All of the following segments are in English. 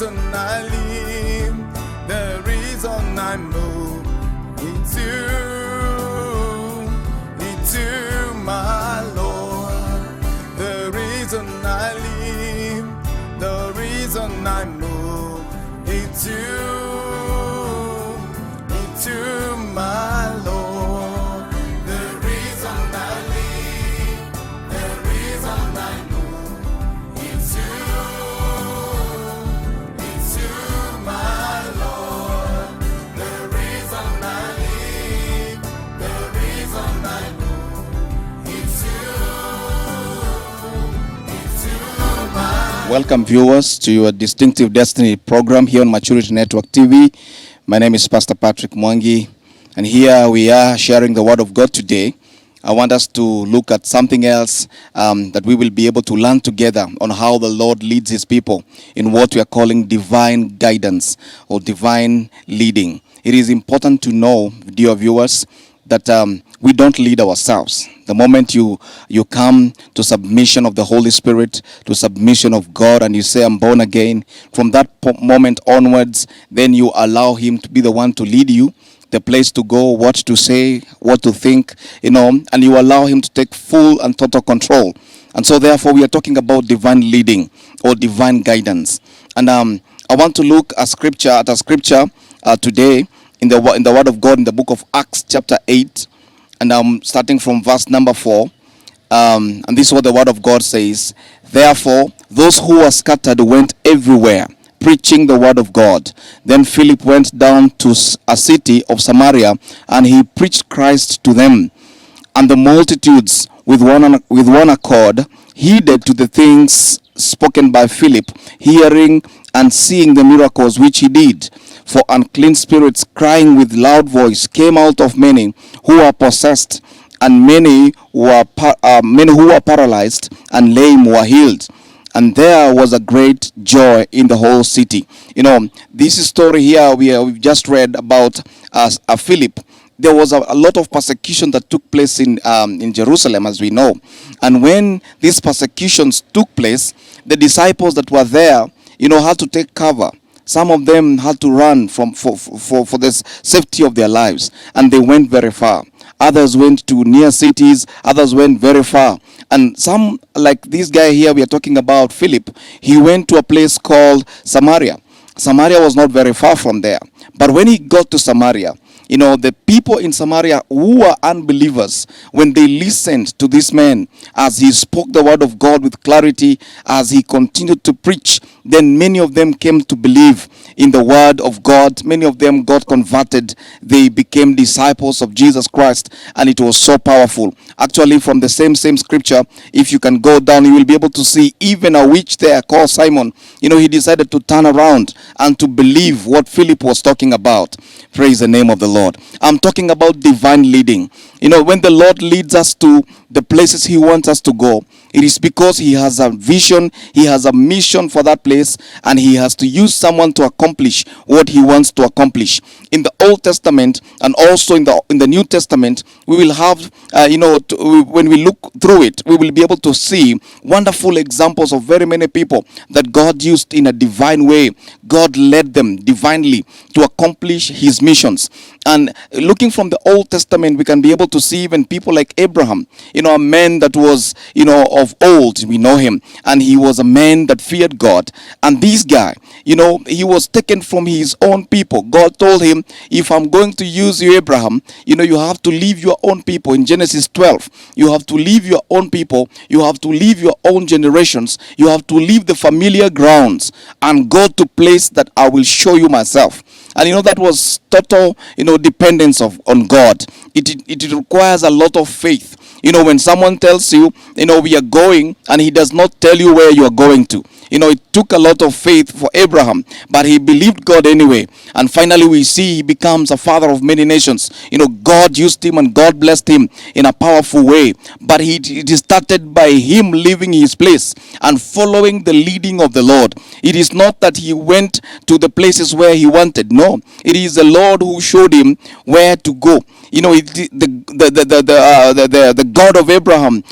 reason I live, the reason I move into my Lord. The reason I live, the reason I move into my Lord. The reason I live, the reason I move into my Lord. The reason I live, the reason I move into my. Welcome viewers to your Distinctive Destiny program here on Maturity Network TV. My name is Pastor Patrick Mwangi, and here we are sharing the Word of God today. I want us to look at something else that we will be able to learn together on how the Lord leads His people in what we are calling divine guidance or divine leading. It is important to know, dear viewers, that we don't lead ourselves. The moment you come to submission of the Holy Spirit, to submission of God, and you say, I'm born again, from that moment onwards, then you allow Him to be the one to lead you, the place to go, what to say, what to think, and you allow Him to take full and total control. And so therefore we are talking about divine leading or divine guidance. And I want to look at a scripture today in the Word of God in the book of Acts chapter 8, and I'm starting from verse number 4. And this is what the Word of God says. Therefore, those who were scattered went everywhere, preaching the word of God. Then Philip went down to a city of Samaria, and he preached Christ to them. And the multitudes with one accord heeded to the things spoken by Philip, hearing and seeing the miracles which he did. For unclean spirits, crying with loud voice, came out of many who were possessed, and many who were paralyzed and lame were healed. And there was a great joy in the whole city. This story here we've just read about Philip. There was a lot of persecution that took place in Jerusalem, as we know. And when these persecutions took place, the disciples that were there, had to take cover. Some of them had to run for the safety of their lives, and they went very far. Others went to near cities, others went very far. And some, like this guy here we are talking about, Philip, he went to a place called Samaria. Samaria was not very far from there. But when he got to Samaria, the people in Samaria who were unbelievers, when they listened to this man as he spoke the word of God with clarity, as he continued to preach, then many of them came to believe in the word of God. Many of them got converted. They became disciples of Jesus Christ, and it was so powerful. Actually, from the same scripture, if you can go down, you will be able to see even a witch there called Simon. He decided to turn around and to believe what Philip was talking about. Praise the name of the Lord. I'm talking about divine leading. When the Lord leads us to the places He wants us to go, it is because He has a vision, He has a mission for that place, and He has to use someone to accomplish what He wants to accomplish. In the Old Testament and also in the New Testament, we will have, when we look through it, we will be able to see wonderful examples of very many people that God used in a divine way. God led them divinely to accomplish His missions. And looking from the Old Testament, we can be able to see even people like Abraham, a man that was, of old, we know him, and he was a man that feared God. And this guy, he was taken from his own people. God told him, if I'm going to use you, Abraham, you have to leave your own people. In Genesis 12, you have to leave your own people. You have to leave your own generations. You have to leave the familiar grounds and go to place that I will show you myself. And that was total, dependence on God. It requires a lot of faith. When someone tells you, we are going, and he does not tell you where you are going to. It took a lot of faith for Abraham, but he believed God anyway. And finally we see he becomes a father of many nations. God used him and God blessed him in a powerful way. But it started by him leaving his place and following the leading of the Lord. It is not that he went to the places where he wanted. No, it is the Lord who showed him where to go. The God of Abraham,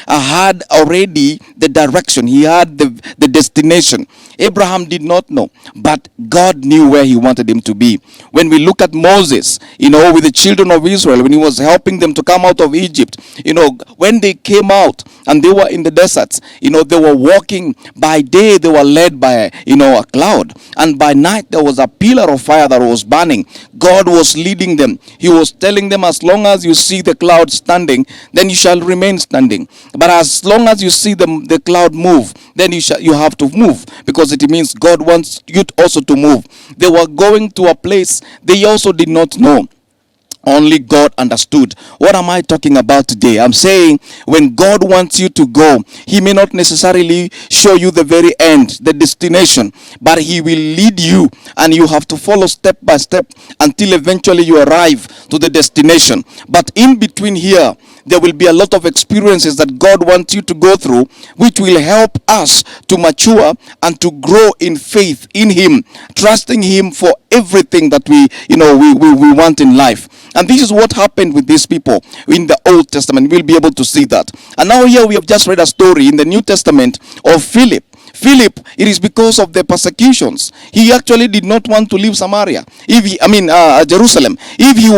had already the direction. He had the destination. Abraham did not know, but God knew where he wanted him to be. When we look at Moses, with the children of Israel, when he was helping them to come out of Egypt, when they came out and they were in the deserts, they were walking by day, they were led by, a cloud. And by night, there was a pillar of fire that was burning. God was leading them. He was telling them, as long as you see the cloud standing, then you shall remain standing. But as long as you see the cloud move, then you have to move, because it means God wants you also to move. They were going to a place they also did not know. Only God understood. What am I talking about today? I'm saying when God wants you to go, he may not necessarily show you the very end, the destination, but he will lead you, and you have to follow step by step until eventually you arrive to the destination. But in between here, there will be a lot of experiences that God wants you to go through, which will help us to mature and to grow in faith in him, trusting him for everything that we want in life. And this is what happened with these people in the Old Testament. We'll be able to see that. And now here we have just read a story in the New Testament of Philip. Philip, it is because of the persecutions. He actually did not want to leave Samaria. Jerusalem. If he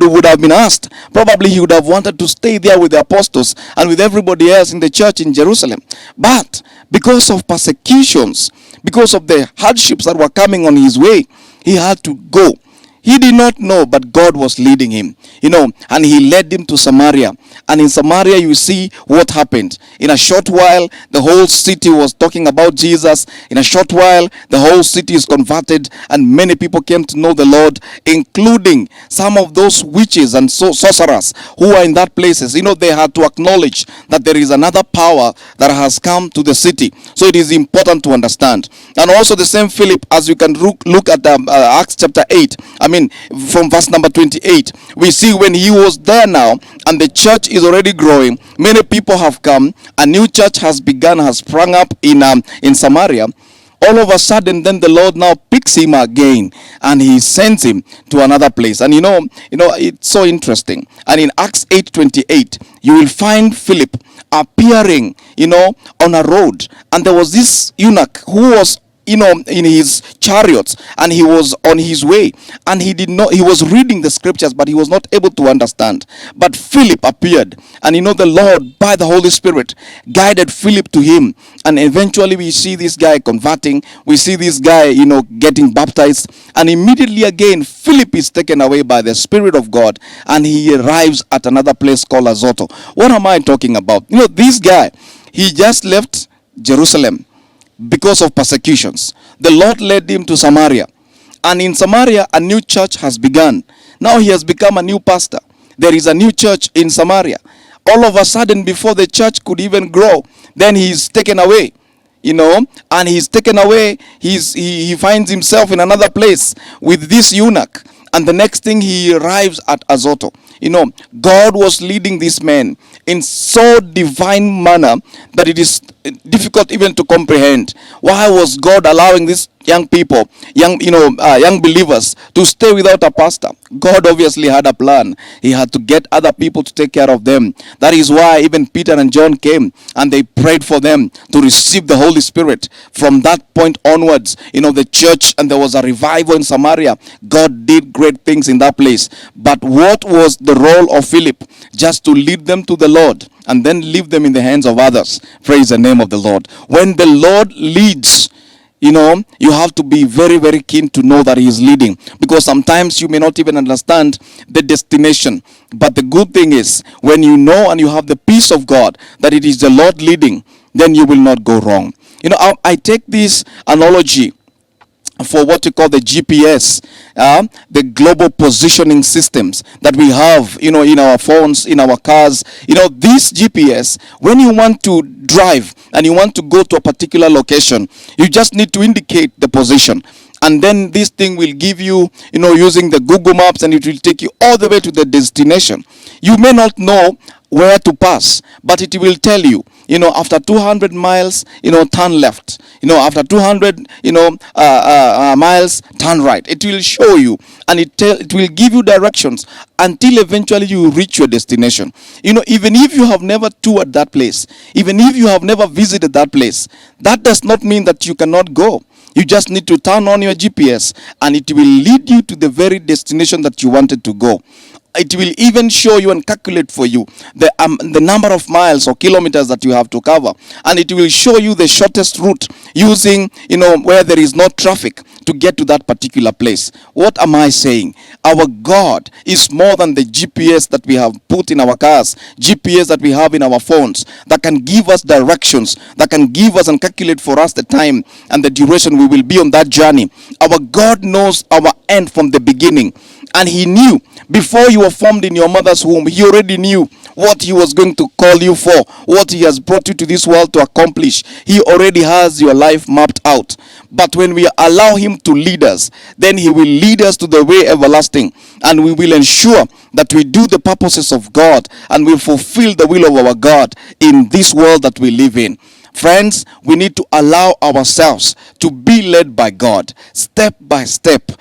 would have been asked, probably he would have wanted to stay there with the apostles and with everybody else in the church in Jerusalem. But because of persecutions, because of the hardships that were coming on his way, he had to go. He did not know, but God was leading him, and he led him to Samaria. And in Samaria, you see what happened. In a short while, the whole city was talking about Jesus. In a short while, the whole city is converted, and many people came to know the Lord, including some of those witches and sorcerers who are in that places. They had to acknowledge that there is another power that has come to the city. So it is important to understand. And also the same Philip, as you can look at Acts chapter 8, from verse number 28, we see when he was there now, and the church is already growing. Many people have come. A new church has begun, has sprung up in Samaria. All of a sudden, then the Lord now picks him again, and he sends him to another place. And it's so interesting. And in Acts 8:28, you will find Philip appearing, on a road, and there was this eunuch who was in his chariots, and he was on his way, and he was reading the scriptures, but he was not able to understand. But Philip appeared, and the Lord by the Holy Spirit guided Philip to him, and eventually we see this guy converting. We see this guy getting baptized, and immediately again Philip is taken away by the Spirit of God, and he arrives at another place called Azoto. What am I talking about? This guy, he just left Jerusalem because of persecutions. The Lord led him to Samaria, and in Samaria a new church has begun. Now he has become a new pastor. There is a new church in Samaria. All of a sudden, before the church could even grow, then he is taken away, and he's taken away. He finds himself in another place with this eunuch, and the next thing he arrives at Azoto. God was leading this man in so divine manner that it is difficult even to comprehend. Why was God allowing these young people, young believers, to stay without a pastor? God obviously had a plan. He had to get other people to take care of them. That is why even Peter and John came, and they prayed for them to receive the Holy Spirit. From that point onwards, the church, and there was a revival in Samaria. God did great things in that place. But what was the role of Philip? Just to lead them to the Lord, and then leave them in the hands of others. Praise the name of the Lord. When the Lord leads, you have to be very, very keen to know that he is leading, because sometimes you may not even understand the destination. But the good thing is, when you know and you have the peace of God that it is the Lord leading, then you will not go wrong. I take this analogy for what we call the GPS, the global positioning systems that we have, in our phones, in our cars. This GPS, when you want to drive and you want to go to a particular location, you just need to indicate the position. And then this thing will give you, using the Google Maps, and it will take you all the way to the destination. You may not know where to pass, but it will tell you. after 200 miles, turn left. After 200, miles, turn right. It will show you, and it will give you directions until eventually you reach your destination. Even if you have never toured that place, even if you have never visited that place, that does not mean that you cannot go. You just need to turn on your GPS, and it will lead you to the very destination that you wanted to go. It will even show you and calculate for you the number of miles or kilometers that you have to cover, and it will show you the shortest route using where there is no traffic to get to that particular place. What am I saying? Our God is more than the GPS that we have put in our cars, GPS that we have in our phones, that can give us directions, that can give us and calculate for us the time and the duration we will be on that journey. Our God knows our end from the beginning, and he knew before you were formed in your mother's womb. He already knew what he was going to call you for, what he has brought you to this world to accomplish. He already has your life mapped out. But when we allow him to lead us, then he will lead us to the way everlasting, and we will ensure that we do the purposes of God and will fulfill the will of our God in this world that we live in. Friends, we need to allow ourselves to be led by God, step by step,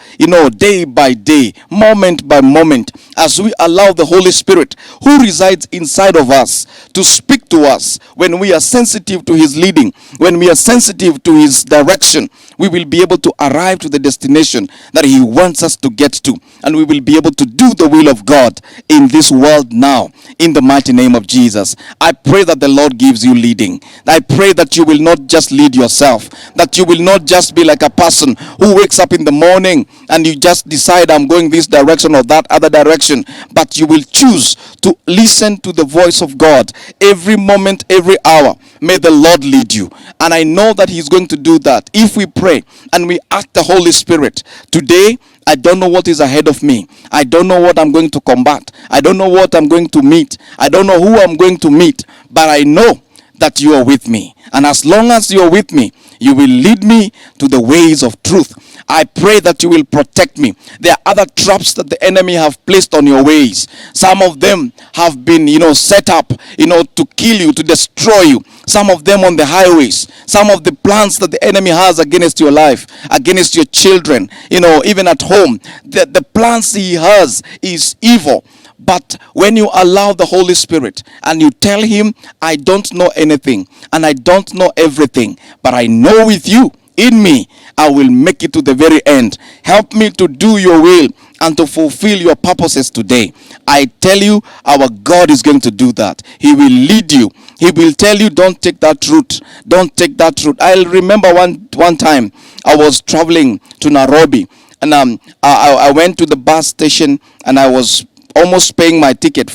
day by day, moment by moment, as we allow the Holy Spirit who resides inside of us to speak to us. When we are sensitive to his leading, when we are sensitive to his direction, we will be able to arrive to the destination that he wants us to get to, and we will be able to do the will of God in this world now, in the mighty name of Jesus. I pray that the Lord gives you leading. I pray that you will not just lead yourself, that you will not just be like a person who wakes up in the morning and you just decide, I'm going this direction or that other direction, but you will choose to listen to the voice of God every moment, every hour. May the Lord lead you, and I know that he's going to do that if we pray and we ask the Holy Spirit. Today, I don't know what is ahead of me. I don't know what I'm going to combat. I don't know what I'm going to meet. I don't know who I'm going to meet, but I know that you are with me. And as long as you are with me, you will lead me to the ways of truth. I pray that you will protect me. There are other traps that the enemy have placed on your ways. Some of them have been, set up, to kill you, to destroy you. Some of them on the highways. Some of the plans that the enemy has against your life, against your children, even at home. The plans he has is evil. But when you allow the Holy Spirit and you tell him, I don't know anything and I don't know everything, but I know with you, in me, I will make it to the very end. Help me to do your will and to fulfill your purposes today. I tell you, our God is going to do that. He will lead you. He will tell you, don't take that route. Don't take that route. I remember one time I was traveling to Nairobi, and I went to the bus station and I was almost paying my ticket.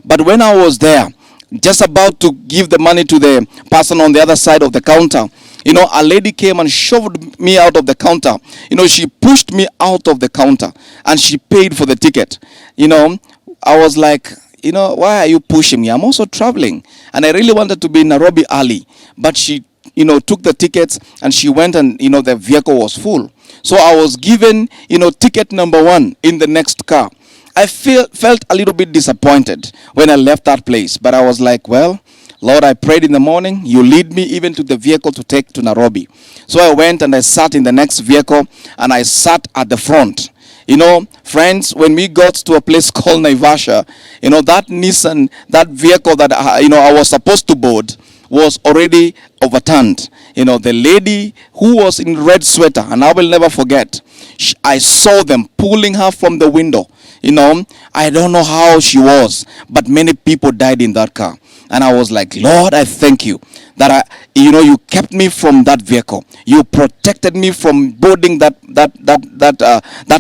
But when I was there, just about to give the money to the person on the other side of the counter, a lady came and shoved me out of the counter. She pushed me out of the counter and she paid for the ticket. I was like, why are you pushing me? I'm also traveling. And I really wanted to be in Nairobi early. But she, took the tickets and she went, and, the vehicle was full. So I was given, ticket number 1 in the next car. I felt a little bit disappointed when I left that place. But I was like, well, Lord, I prayed in the morning. You lead me even to the vehicle to take to Nairobi. So I went and I sat in the next vehicle and I sat at the front. Friends, when we got to a place called Naivasha, that Nissan, that vehicle that, I was supposed to board was already overturned. The lady who was in red sweater, and I will never forget, I saw them pulling her from the window. I don't know how she was, but many people died in that car. And I was like, Lord, I thank you that you kept me from that vehicle. You protected me from boarding that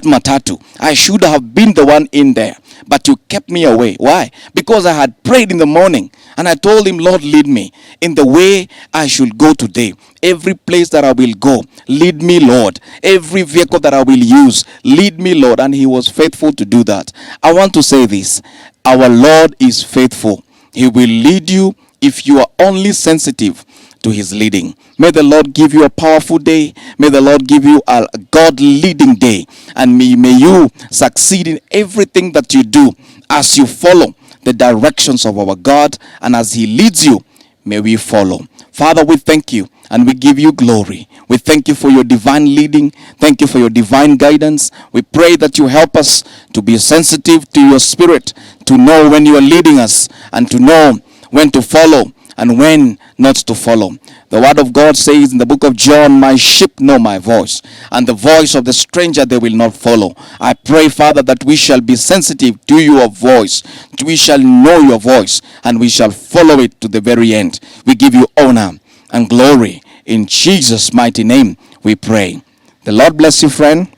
matatu. I should have been the one in there, but you kept me away. Why? Because I had prayed in the morning and I told him, Lord, lead me in the way I should go today. Every place that I will go, lead me, Lord. Every vehicle that I will use, lead me, Lord. And he was faithful to do that. I want to say this. Our Lord is faithful. He will lead you if you are only sensitive to his leading. May the Lord give you a powerful day. May the Lord give you a God-leading day. And may you succeed in everything that you do as you follow the directions of our God. And as he leads you, may we follow. Father, we thank you and we give you glory. We thank you for your divine leading. Thank you for your divine guidance. We pray that you help us to be sensitive to your spirit, to know when you are leading us, and to know when to follow and when not to follow. The word of God says in the book of John, my sheep know my voice, and the voice of the stranger they will not follow. I pray, Father, that we shall be sensitive to your voice. We shall know your voice, and we shall follow it to the very end. We give you honor and glory. In Jesus' mighty name we pray. The Lord bless you, friend.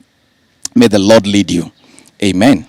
May the Lord lead you. Amen.